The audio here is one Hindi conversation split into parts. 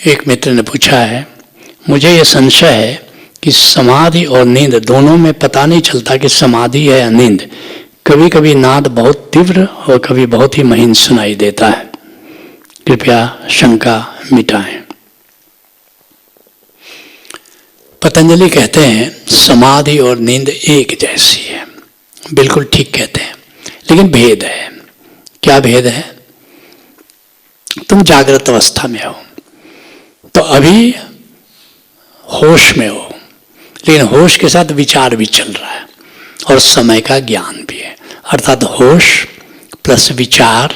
एक मित्र ने पूछा है, मुझे ये संशय है कि समाधि और नींद दोनों में पता नहीं चलता कि समाधि है या नींद। कभी कभी नाद बहुत तीव्र और कभी बहुत ही महीन सुनाई देता है। कृपया शंका मिटाएं। पतंजलि कहते हैं समाधि और नींद एक जैसी है। बिल्कुल ठीक कहते हैं, लेकिन भेद है। क्या भेद है? तुम जागृत अवस्था में हो तो अभी होश में हो, लेकिन होश के साथ विचार भी चल रहा है और समय का ज्ञान भी है। अर्थात होश प्लस विचार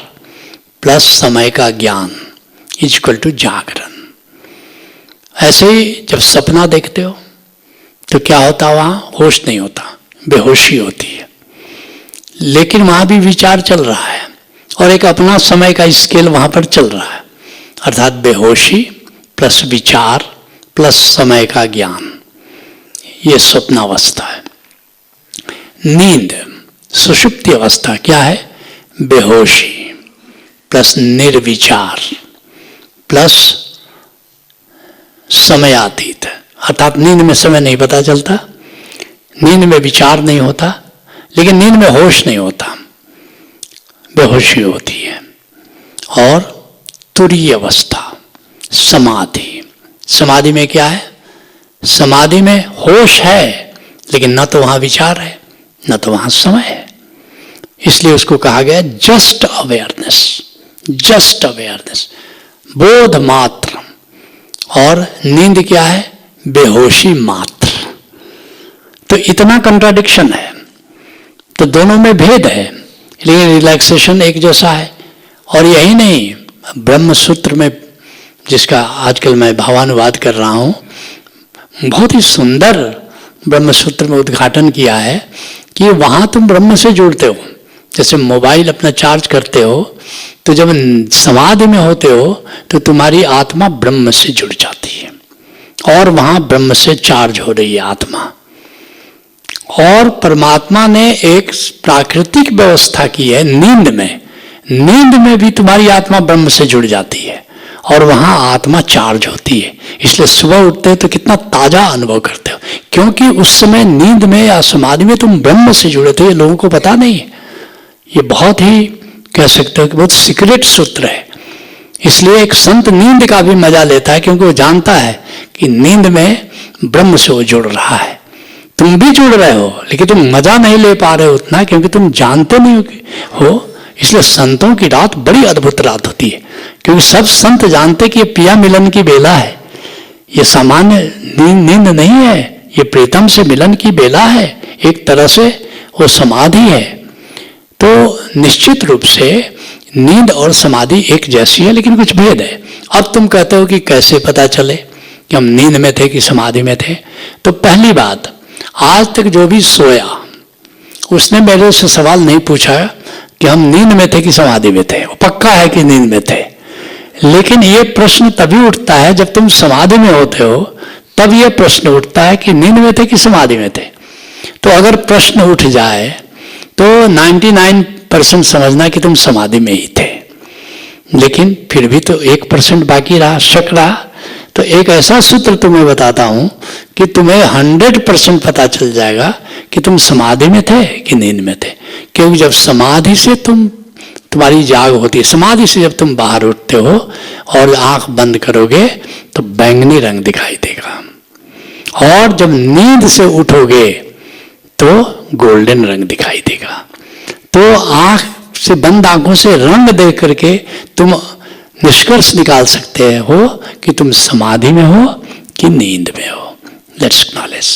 प्लस समय का ज्ञान इज इक्वल टू जागरण। ऐसे ही जब सपना देखते हो तो क्या होता, वहां होश नहीं होता, बेहोशी होती है, लेकिन वहां भी विचार चल रहा है और एक अपना समय का स्केल वहां पर चल रहा है। अर्थात बेहोशी प्लस विचार प्लस समय का ज्ञान, ये स्वप्नावस्था है। नींद सुषुप्ति अवस्था क्या है? बेहोशी प्लस निर्विचार प्लस समयातीत। अर्थात नींद में समय नहीं पता चलता, नींद में विचार नहीं होता, लेकिन नींद में होश नहीं होता, बेहोशी होती है। और तुरीय अवस्था समाधि। समाधि में क्या है? समाधि में होश है, लेकिन न तो वहां विचार है न तो वहां समय है। इसलिए उसको कहा गया जस्ट अवेयरनेस, जस्ट अवेयरनेस, बोध मात्र। और नींद क्या है? बेहोशी मात्र। तो इतना कंट्राडिक्शन है, तो दोनों में भेद है, लेकिन रिलैक्सेशन एक जैसा है। और यही नहीं, ब्रह्म सूत्र में, जिसका आजकल मैं भावानुवाद कर रहा हूं, बहुत ही सुंदर ब्रह्म सूत्र में उद्घाटन किया है कि वहां तुम ब्रह्म से जुड़ते हो। जैसे मोबाइल अपना चार्ज करते हो, तो जब समाधि में होते हो तो तुम्हारी आत्मा ब्रह्म से जुड़ जाती है और वहां ब्रह्म से चार्ज हो रही है आत्मा। और परमात्मा ने एक प्राकृतिक व्यवस्था की है नींद में। नींद में भी तुम्हारी आत्मा ब्रह्म से जुड़ जाती है और वहां आत्मा चार्ज होती है। इसलिए सुबह उठते हो तो कितना ताजा अनुभव करते हो, क्योंकि उस समय नींद में या समाधि में तुम ब्रह्म से जुड़े थे। ये लोगों को पता नहीं है। ये बहुत ही कह सकते हो कि बहुत सीक्रेट सूत्र है। इसलिए एक संत नींद का भी मजा लेता है, क्योंकि वो जानता है कि नींद में ब्रह्म से वो जुड़ रहा है। तुम भी जुड़ रहे हो, लेकिन तुम मजा नहीं ले पा रहे हो उतना, क्योंकि तुम जानते नहीं हो। इसलिए संतों की रात बड़ी अद्भुत रात होती है, क्योंकि सब संत जानते कि ये पिया मिलन की बेला है। ये सामान्य नींद नहीं है, ये प्रीतम से मिलन की बेला है। एक तरह से वो समाधि है। तो निश्चित रूप से नींद और समाधि एक जैसी है, लेकिन कुछ भेद है। अब तुम कहते हो कि कैसे पता चले कि हम नींद में थे कि समाधि में थे? तो पहली बात, आज तक जो भी सोया उसने मेरे से सवाल नहीं पूछा कि हम नींद में थे कि समाधि में थे। वो पक्का है कि नींद में थे। लेकिन ये प्रश्न तभी उठता है जब तुम समाधि में होते हो, तब ये प्रश्न उठता है कि नींद में थे कि समाधि में थे। तो अगर प्रश्न उठ जाए तो 99% समझना कि तुम समाधि में ही थे, लेकिन फिर भी तो 1% बाकी रहा, शक रहा। तो एक ऐसा सूत्र तुम्हें बताता हूं कि तुम्हें 100% पता चल जाएगा कि तुम समाधि में थे कि नींद में थे। क्योंकि जब समाधि से तुम्हारी जाग होती है, समाधि से जब तुम बाहर उठते हो और आंख बंद करोगे तो बैंगनी रंग दिखाई देगा, और जब नींद से उठोगे तो गोल्डन रंग दिखाई देगा। तो आंख से, बंद आंखों से रंग देख करके तुम निष्कर्ष निकाल सकते हो कि तुम समाधि में हो कि नींद में हो। Let's acknowledge.